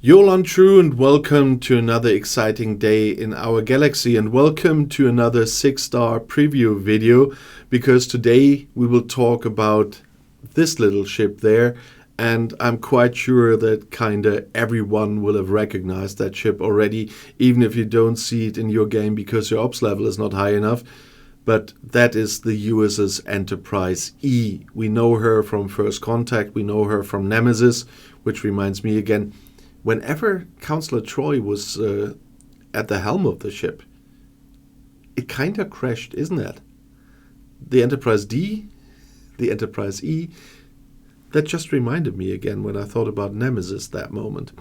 Yolan True, and welcome to another exciting day in our galaxy, and welcome to another 6-star preview video, because today we will talk about this little ship there, and I'm quite sure that kinda everyone will have recognized that ship already, even if you don't see it in your game because your ops level is not high enough. But that is the USS Enterprise-E. We know her from First Contact, we know her from Nemesis, which reminds me again, whenever Counselor Troy was at the helm of the ship, it kind of crashed, isn't it? The Enterprise-D, the Enterprise-E, that just reminded me again when I thought about Nemesis that moment.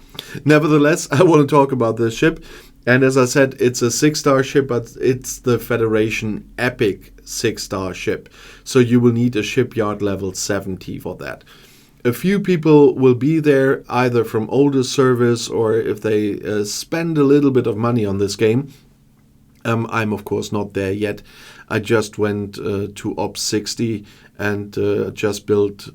Nevertheless, I want to talk about this ship. And as I said, it's a 6-star ship, but it's the Federation Epic 6-star ship. So you will need a shipyard level 70 for that. A few people will be there, either from older service or if they spend a little bit of money on this game. I'm of course not there yet. I just went to Ops 60 and just built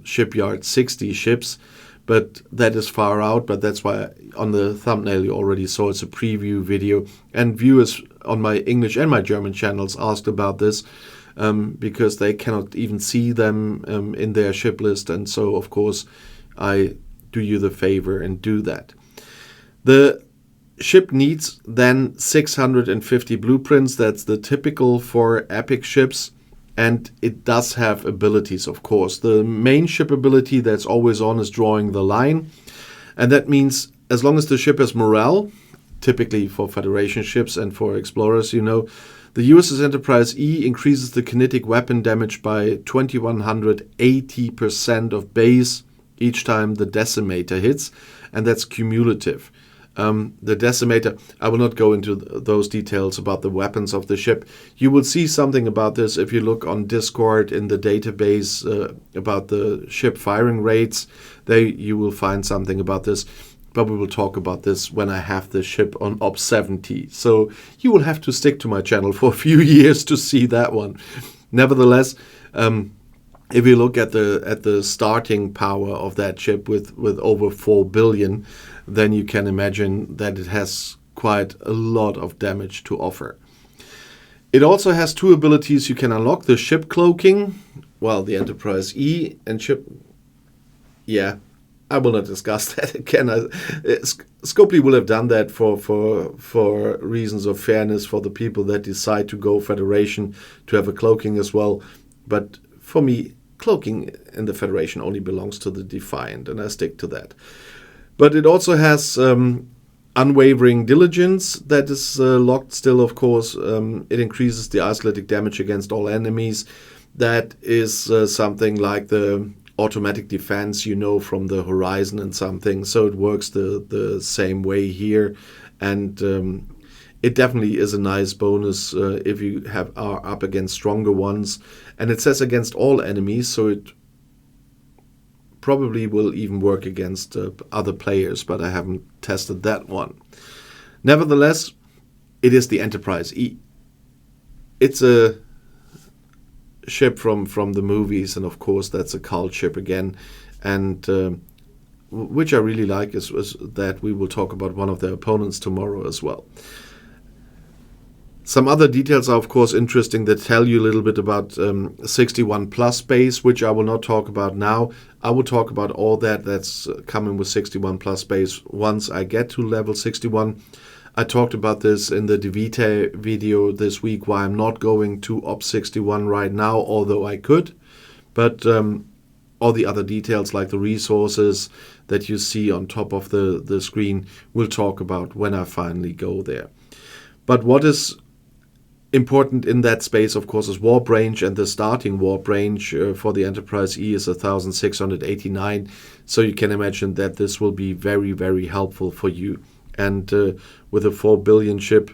Shipyard 60 ships. But that is far out, but that's why on the thumbnail you already saw it's a preview video. And viewers on my English and my German channels asked about this. Because they cannot even see them in their ship list. And so, of course, I do you the favor and do that. The ship needs then 650 blueprints. That's the typical for epic ships. And it does have abilities, of course. The main ship ability that's always on is drawing the line. And that means as long as the ship has morale, typically for Federation ships and for explorers, you know, the USS Enterprise-E increases the kinetic weapon damage by 2180% of base each time the decimator hits, and that's cumulative. The decimator, I will not go into those details about the weapons of the ship. You will see something about this if you look on Discord in the database about the ship firing rates. There you will find something about this. But we will talk about this when I have the ship on Ops 70. So you will have to stick to my channel for a few years to see that one. Nevertheless, if you look at the starting power of that ship with over 4 billion, then you can imagine that it has quite a lot of damage to offer. It also has two abilities. You can unlock the ship cloaking, well, the Enterprise-E and ship... Yeah. I will not discuss that again. Scopely will have done that for reasons of fairness for the people that decide to go Federation to have a cloaking as well. But for me, cloaking in the Federation only belongs to the Defiant, and I stick to that. But it also has unwavering diligence that is locked still, of course. It increases the isolytic damage against all enemies. That is something like the automatic defense, you know, from the Horizon and something. So it works the same way here. And it definitely is a nice bonus if you are up against stronger ones. And it says against all enemies, so it probably will even work against other players, but I haven't tested that one. Nevertheless, it is the Enterprise-E. It's a ship from the movies, and of course that's a cult ship again, and which I really like is that we will talk about one of their opponents tomorrow as well. Some other details are of course interesting that tell you a little bit about 61 plus base, which I will not talk about now. I will talk about all that's coming with 61 plus base once I get to level 61. I talked about this in the DeVita video this week, why I'm not going to Ops 61 right now, although I could. But all the other details, like the resources that you see on top of the screen, we'll talk about when I finally go there. But what is important in that space, of course, is warp range, and the starting warp range for the Enterprise-E is 1689. So you can imagine that this will be very, very helpful for you. And with a 4 billion ship,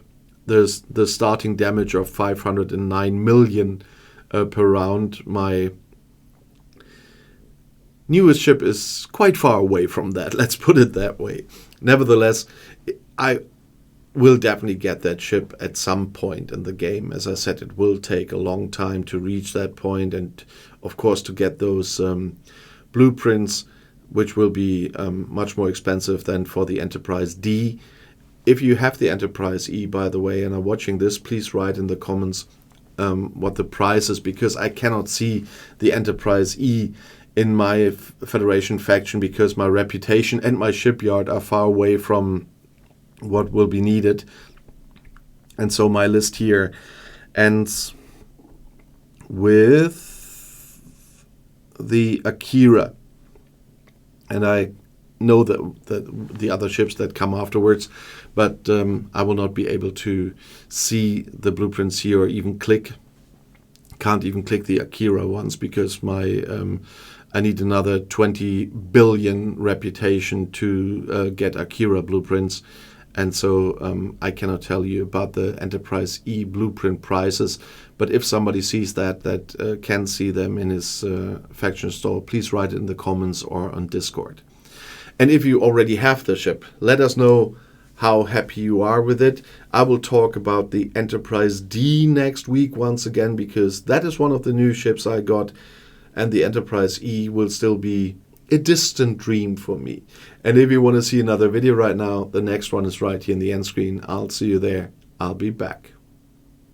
there's the starting damage of 509 million per round. My newest ship is quite far away from that, let's put it that way. Nevertheless, I will definitely get that ship at some point in the game. As I said, it will take a long time to reach that point, and of course to get those blueprints which will be much more expensive than for the Enterprise-D. If you have the Enterprise-E, by the way, and are watching this, please write in the comments what the price is, because I cannot see the Enterprise-E in my Federation faction because my reputation and my shipyard are far away from what will be needed. And so my list here ends with the Akira. And I know that the other ships that come afterwards, but I will not be able to see the blueprints here or even can't even click the Akira ones because I need another 20 billion reputation to get Akira blueprints. And so I cannot tell you about the Enterprise-E blueprint prices. But if somebody sees that can see them in his faction store, please write it in the comments or on Discord. And if you already have the ship, let us know how happy you are with it. I will talk about the Enterprise-D next week once again, because that is one of the new ships I got. And the Enterprise-E will still be a distant dream for me. And if you want to see another video right now, the next one is right here in the end screen. I'll see you there. I'll be back.